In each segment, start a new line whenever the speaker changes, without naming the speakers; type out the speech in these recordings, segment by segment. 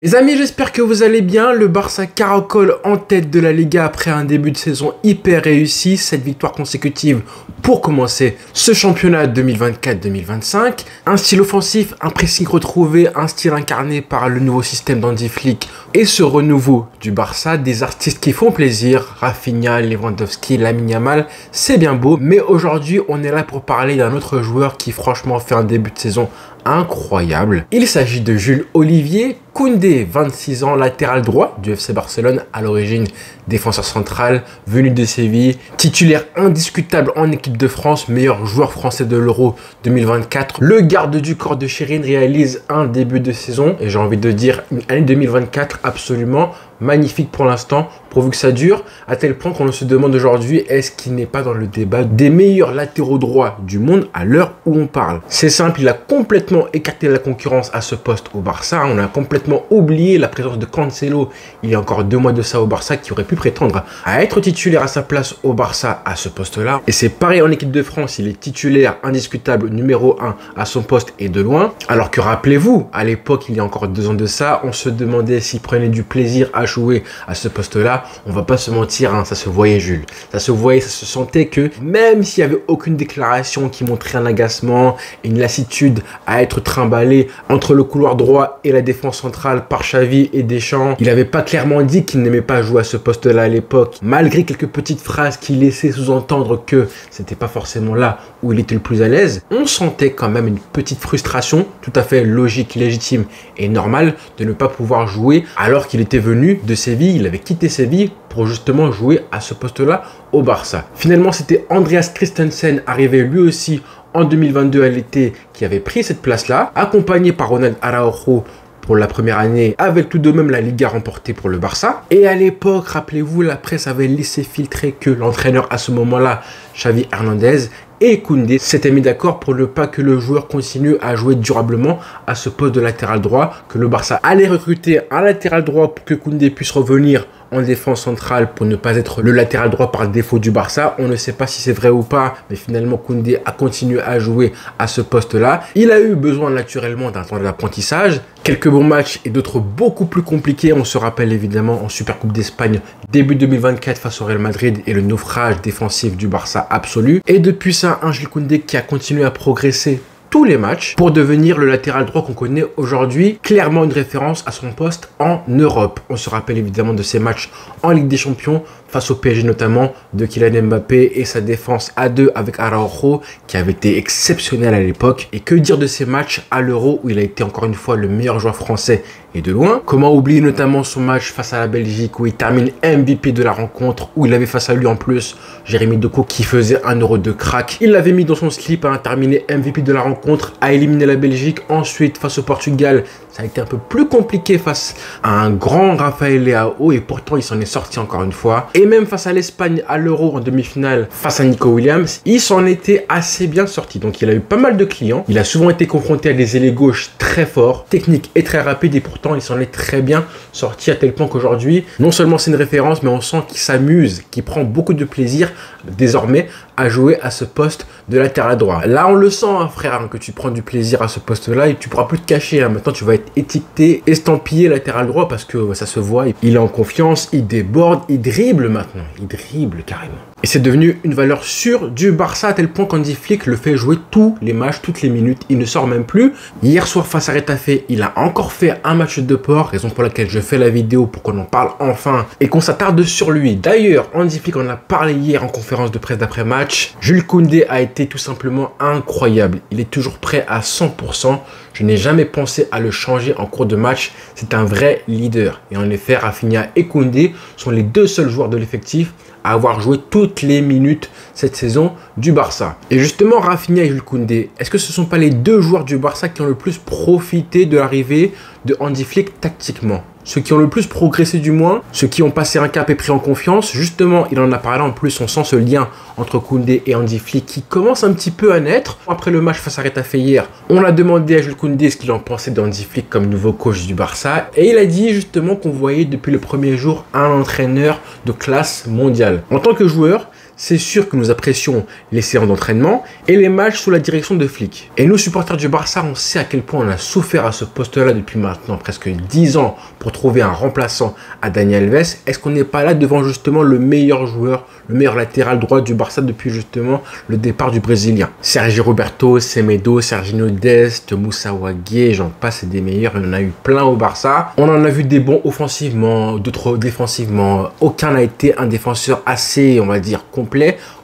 Les amis, j'espère que vous allez bien. Le Barça caracole en tête de la Liga après un début de saison hyper réussi. 7 victoires consécutives pour commencer ce championnat 2024-2025. Un style offensif, un pressing retrouvé, un style incarné par le nouveau système d'Hansi Flick et ce renouveau du Barça. Des artistes qui font plaisir, Rafinha, Lewandowski, Lamine Yamal, c'est bien beau. Mais aujourd'hui, on est là pour parler d'un autre joueur qui franchement fait un début de saison incroyable. Il s'agit de Jules Olivier Koundé, 26 ans, latéral droit du FC Barcelone, à l'origine défenseur central, venu de Séville, titulaire indiscutable en équipe de France, meilleur joueur français de l'Euro 2024. Le garde du corps de Chérine réalise un début de saison, et j'ai envie de dire une année 2024 absolument magnifique pour l'instant, pourvu que ça dure, à tel point qu'on se demande aujourd'hui, est-ce qu'il n'est pas dans le débat des meilleurs latéraux droits du monde à l'heure où on parle. C'est simple, il a complètement écarté la concurrence à ce poste au Barça, on a complètement oublié la présence de Cancelo il y a encore 2 mois de ça au Barça, qui aurait pu prétendre à être titulaire à sa place au Barça à ce poste-là. Et c'est pareil en équipe de France, il est titulaire indiscutable numéro 1 à son poste et de loin. Alors que rappelez-vous, à l'époque, il y a encore 2 ans de ça, on se demandait s'il prenait du plaisir à jouer à ce poste-là. On va pas se mentir, hein, ça se voyait Jules. Ça se voyait, ça se sentait que même s'il n'y avait aucune déclaration qui montrait un agacement et une lassitude à être trimballé entre le couloir droit et la défense centrale par Xavi et Deschamps, il n'avait pas clairement dit qu'il n'aimait pas jouer à ce poste-là à l'époque, malgré quelques petites phrases qui laissaient sous-entendre que c'était pas forcément là où il était le plus à l'aise. On sentait quand même une petite frustration, tout à fait logique, légitime et normale, de ne pas pouvoir jouer alors qu'il était venu de Séville. Il avait quitté Séville pour justement jouer à ce poste-là au Barça. Finalement, c'était Andreas Christensen, arrivé lui aussi en 2022 à l'été, qui avait pris cette place-là, accompagné par Ronald Araujo pour la première année, avec tout de même la Liga remportée pour le Barça. Et à l'époque, rappelez-vous, la presse avait laissé filtrer que l'entraîneur à ce moment-là, Xavi Hernandez, et Koundé s'étaient mis d'accord pour ne pas que le joueur continue à jouer durablement à ce poste de latéral droit, que le Barça allait recruter un latéral droit pour que Koundé puisse revenir en défense centrale pour ne pas être le latéral droit par défaut du Barça. On ne sait pas si c'est vrai ou pas, mais finalement Koundé a continué à jouer à ce poste-là. Il a eu besoin naturellement d'un temps d'apprentissage, quelques bons matchs et d'autres beaucoup plus compliqués. On se rappelle évidemment en Supercoupe d'Espagne début 2024 face au Real Madrid et le naufrage défensif du Barça absolu. Et depuis ça, un Jules Koundé qui a continué à progresser tous les matchs pour devenir le latéral droit qu'on connaît aujourd'hui, clairement une référence à son poste en Europe. On se rappelle évidemment de ses matchs en Ligue des Champions face au PSG notamment, de Kylian Mbappé et sa défense à 2 avec Araujo qui avait été exceptionnelle à l'époque. Et que dire de ces matchs à l'Euro où il a été encore une fois le meilleur joueur français et de loin. Comment oublier notamment son match face à la Belgique où il termine MVP de la rencontre, où il avait face à lui en plus Jérémy Doku qui faisait un euro de crack. Il l'avait mis dans son slip, à terminer MVP de la rencontre, à éliminer la Belgique. Ensuite face au Portugal, ça a été un peu plus compliqué face à un grand Rafael Leao et pourtant il s'en est sorti encore une fois. Et même face à l'Espagne à l'Euro en demi-finale face à Nico Williams, il s'en était assez bien sorti. Donc il a eu pas mal de clients. Il a souvent été confronté à des ailiers gauches très forts, techniques et très rapides et pourtant il s'en est très bien sorti à tel point qu'aujourd'hui, non seulement c'est une référence, mais on sent qu'il s'amuse, qu'il prend beaucoup de plaisir désormais à jouer à ce poste de latéral droit. Là, on le sent, hein, frère, hein, que tu prends du plaisir à ce poste-là et tu pourras plus te cacher. Hein. Maintenant, tu vas être étiqueté, estampillé latéral droit parce que ça se voit. Il est en confiance, il déborde, il dribble maintenant. Il dribble carrément. Et c'est devenu une valeur sûre du Barça à tel point qu'Hansi Flick le fait jouer tous les matchs, toutes les minutes. Il ne sort même plus. Hier soir face à Retafe, il a encore fait un match de port, raison pour laquelle je fais la vidéo pour qu'on en parle enfin et qu'on s'attarde sur lui. D'ailleurs, Hansi Flick en a parlé hier en conférence de presse d'après-match. Jules Koundé a été tout simplement incroyable. Il est toujours prêt à 100%. Je n'ai jamais pensé à le changer en cours de match. C'est un vrai leader. Et en effet, Rafinha et Koundé sont les 2 seuls joueurs de l'effectif à avoir joué toutes les minutes cette saison du Barça. Et justement, Rafinha et Jules Koundé, est-ce que ce ne sont pas les 2 joueurs du Barça qui ont le plus profité de l'arrivée de Hansi Flick tactiquement? Ceux qui ont le plus progressé du moins, ceux qui ont passé un cap et pris en confiance. Justement, il en a parlé en plus, on sent ce lien entre Koundé et Hansi Flick qui commence un petit peu à naître. Après le match face à Retafe hier, on a demandé à Jules Koundé ce qu'il en pensait de Hansi Flick comme nouveau coach du Barça. Et il a dit justement qu'on voyait depuis le premier jour un entraîneur de classe mondiale. En tant que joueur, c'est sûr que nous apprécions les séances d'entraînement et les matchs sous la direction de Flick. Et nous, supporters du Barça, on sait à quel point on a souffert à ce poste-là depuis maintenant presque 10 ans pour trouver un remplaçant à Dani Alves. Est-ce qu'on n'est pas là devant justement le meilleur joueur, le meilleur latéral droit du Barça depuis justement le départ du Brésilien? Sergi Roberto, Semedo, Serginho Dest, Moussa Wagué, j'en passe, c'est des meilleurs. Il y en a eu plein au Barça. On en a vu des bons offensivement, d'autres défensivement. Aucun n'a été un défenseur assez, on va dire, complet.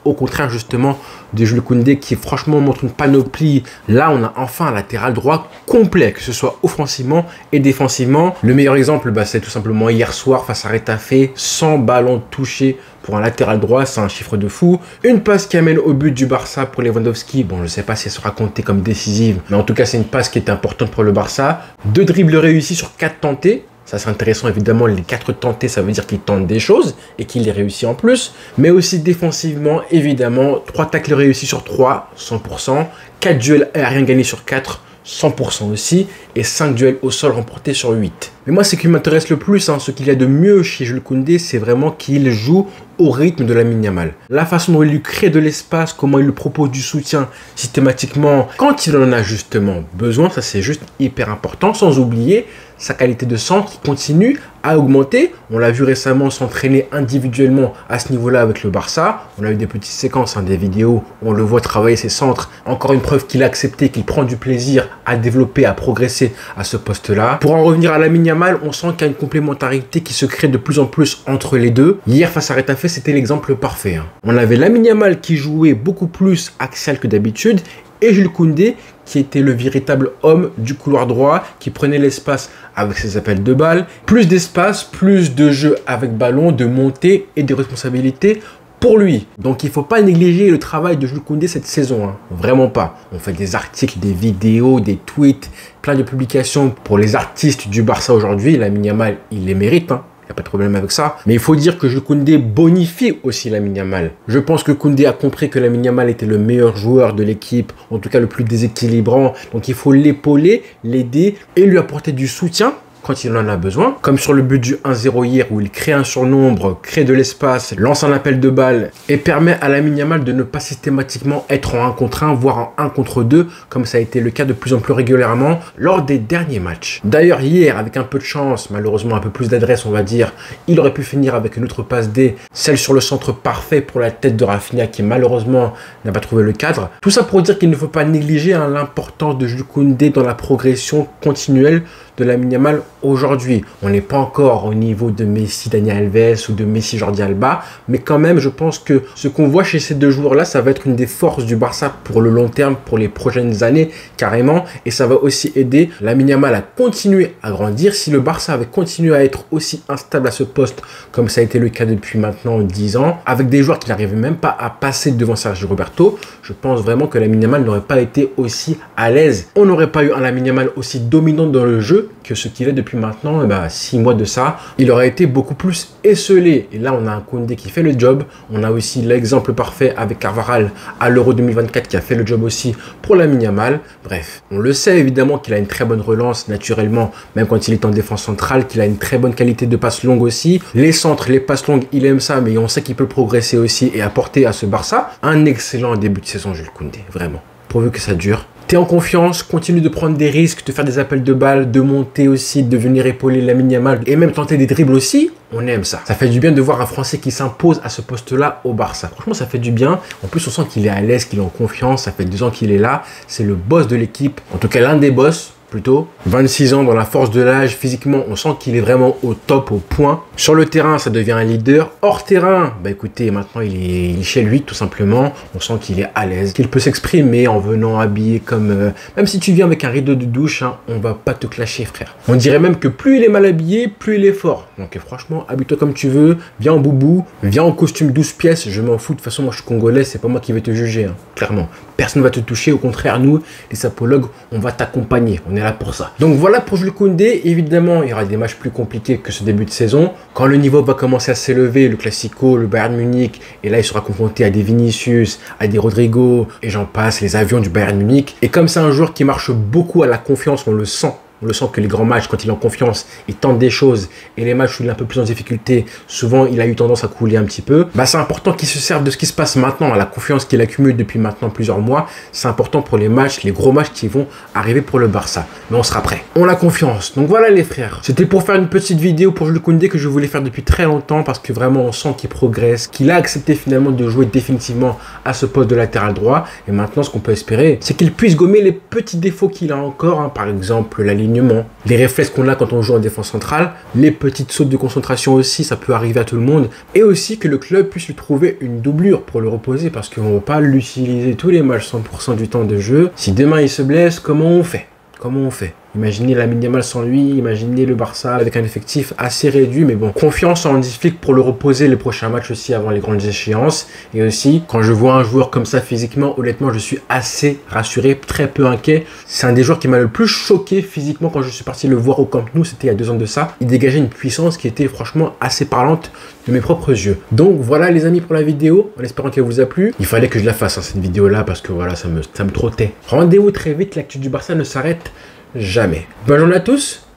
Au contraire justement de Jules Koundé qui franchement montre une panoplie. Là on a enfin un latéral droit complet, que ce soit offensivement et défensivement. Le meilleur exemple c'est tout simplement hier soir face à Retafe, 100 ballons touchés pour un latéral droit, c'est un chiffre de fou. Une passe qui amène au but du Barça pour Lewandowski. Bon, je ne sais pas si elle sera comptée comme décisive, mais en tout cas c'est une passe qui est importante pour le Barça. 2 dribbles réussis sur 4 tentés. Ça c'est intéressant évidemment, les 4 tentés ça veut dire qu'il tente des choses et qu'il les réussit en plus. Mais aussi défensivement évidemment, 3 tacles réussis sur 3, 100%. 4 duels aériens gagnés sur 4, 100% aussi. Et 5 duels au sol remportés sur 8. Mais moi ce qui m'intéresse le plus, ce qu'il y a de mieux chez Jules Koundé, c'est vraiment qu'il joue au rythme de Lamine Yamal. La façon dont il lui crée de l'espace, comment il lui propose du soutien systématiquement quand il en a justement besoin, ça c'est juste hyper important, sans oublier sa qualité de centre qui continue à augmenter. On l'a vu récemment s'entraîner individuellement à ce niveau-là avec le Barça. On a eu des petites séquences, des vidéos où on le voit travailler ses centres. Encore une preuve qu'il a accepté, qu'il prend du plaisir à développer, à progresser à ce poste-là. Pour en revenir à Lamine Yamal, on sent qu'il y a une complémentarité qui se crée de plus en plus entre les deux. Hier face à Retafe, c'était l'exemple parfait. On avait Lamine Yamal qui jouait beaucoup plus axial que d'habitude et Jules Koundé qui était le véritable homme du couloir droit, qui prenait l'espace avec ses appels de balles. Plus d'espace, plus de jeu avec ballon, de montée et de responsabilités pour lui. Donc il ne faut pas négliger le travail de Jules Koundé cette saison, vraiment pas. On fait des articles, des vidéos, des tweets, plein de publications pour les artistes du Barça aujourd'hui. Lamine Yamal, il les mérite, il n'y a pas de problème avec ça. Mais il faut dire que Jules Koundé bonifie aussi Lamine Yamal. Je pense que Koundé a compris que Lamine Yamal était le meilleur joueur de l'équipe, en tout cas le plus déséquilibrant. Donc il faut l'épauler, l'aider et lui apporter du soutien quand il en a besoin, comme sur le but du 1-0 hier où il crée un surnombre, crée de l'espace, lance un appel de balle et permet à Lamine Yamal de ne pas systématiquement être en 1 contre 1, voire en 1 contre 2, comme ça a été le cas de plus en plus régulièrement lors des derniers matchs. D'ailleurs hier, avec un peu de chance, malheureusement un peu plus d'adresse on va dire, il aurait pu finir avec une autre passe D, celle sur le centre parfait pour la tête de Rafinha qui malheureusement n'a pas trouvé le cadre. Tout ça pour dire qu'il ne faut pas négliger l'importance de Jules Koundé dans la progression continuelle de Lamine Yamal aujourd'hui. On n'est pas encore au niveau de Messi, Dani Alves ou de Messi, Jordi Alba, mais quand même, je pense que ce qu'on voit chez ces deux joueurs-là, ça va être une des forces du Barça pour le long terme, pour les prochaines années, carrément, et ça va aussi aider Lamine Yamal à continuer à grandir. Si le Barça avait continué à être aussi instable à ce poste, comme ça a été le cas depuis maintenant 10 ans, avec des joueurs qui n'arrivaient même pas à passer devant Sergi Roberto, je pense vraiment que Lamine Yamal n'aurait pas été aussi à l'aise. On n'aurait pas eu un Lamine Yamal aussi dominant dans le jeu que ce qu'il est depuis maintenant 6 mois de ça. Il aurait été beaucoup plus esselé. Et là, on a un Koundé qui fait le job. On a aussi l'exemple parfait avec Carvajal à l'Euro 2024 qui a fait le job aussi pour Lamine Yamal. Bref, on le sait évidemment qu'il a une très bonne relance naturellement, même quand il est en défense centrale, qu'il a une très bonne qualité de passe longue aussi. Les centres, les passes longues, il aime ça, mais on sait qu'il peut progresser aussi et apporter à ce Barça un excellent début de saison, Jules Koundé, vraiment. Pourvu que ça dure. T'es en confiance, continue de prendre des risques, de faire des appels de balles, de monter aussi, de venir épauler Lamine Yamal et même tenter des dribbles aussi. On aime ça. Ça fait du bien de voir un Français qui s'impose à ce poste-là au Barça. Franchement, ça fait du bien. En plus, on sent qu'il est à l'aise, qu'il est en confiance. Ça fait 2 ans qu'il est là. C'est le boss de l'équipe. En tout cas, l'un des boss. Plutôt 26 ans dans la force de l'âge, physiquement on sent qu'il est vraiment au top, au point. Sur le terrain ça devient un leader. Hors terrain, écoutez, maintenant il est chez lui tout simplement. On sent qu'il est à l'aise, qu'il peut s'exprimer en venant habillé comme... même si tu viens avec un rideau de douche, on va pas te clasher frère. On dirait même que plus il est mal habillé, plus il est fort. Donc franchement, habille-toi comme tu veux, viens en boubou, viens en costume 12 pièces, je m'en fous. De toute façon moi je suis congolais, c'est pas moi qui vais te juger, clairement. Personne ne va te toucher, au contraire nous, les sapologues, on va t'accompagner. On est là pour ça. Donc voilà pour Jules Koundé. Évidemment, il y aura des matchs plus compliqués que ce début de saison. Quand le niveau va commencer à s'élever, le Classico, le Bayern Munich, et là il sera confronté à des Vinicius, à des Rodrigo, et j'en passe, les avions du Bayern Munich. Et comme c'est un joueur qui marche beaucoup à la confiance, on le sent On le sent que les grands matchs, quand il est en confiance, il tente des choses. Et les matchs où il est un peu plus en difficulté, souvent il a eu tendance à couler un petit peu. Bah, c'est important qu'il se serve de ce qui se passe maintenant, la confiance qu'il accumule depuis maintenant plusieurs mois. C'est important pour les matchs, les gros matchs qui vont arriver pour le Barça. Mais on sera prêt. On a confiance. Donc voilà les frères. C'était pour faire une petite vidéo pour Jules Koundé que je voulais faire depuis très longtemps parce que vraiment on sent qu'il progresse, qu'il a accepté finalement de jouer définitivement à ce poste de latéral droit. Et maintenant ce qu'on peut espérer, c'est qu'il puisse gommer les petits défauts qu'il a encore, hein. Par exemple l'alignement, les réflexes qu'on a quand on joue en défense centrale, les petites sautes de concentration aussi, ça peut arriver à tout le monde. Et aussi que le club puisse lui trouver une doublure pour le reposer parce qu'on ne va pas l'utiliser tous les matchs 100% du temps de jeu. Si demain il se blesse, comment on fait? Comment on fait? Imaginez Lamine Yamal sans lui, imaginez le Barça avec un effectif assez réduit, mais bon, confiance en Hansi Flick pour le reposer les prochains matchs aussi avant les grandes échéances. Et aussi, quand je vois un joueur comme ça physiquement, honnêtement, je suis assez rassuré, très peu inquiet. C'est un des joueurs qui m'a le plus choqué physiquement quand je suis parti le voir au Camp Nou, c'était il y a 2 ans de ça. Il dégageait une puissance qui était franchement assez parlante de mes propres yeux. Donc voilà les amis pour la vidéo, en espérant qu'elle vous a plu. Il fallait que je la fasse, hein, cette vidéo-là, parce que voilà, ça me trottait. Rendez-vous très vite, l'actu du Barça ne s'arrête jamais. Bonne journée à tous,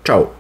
ciao.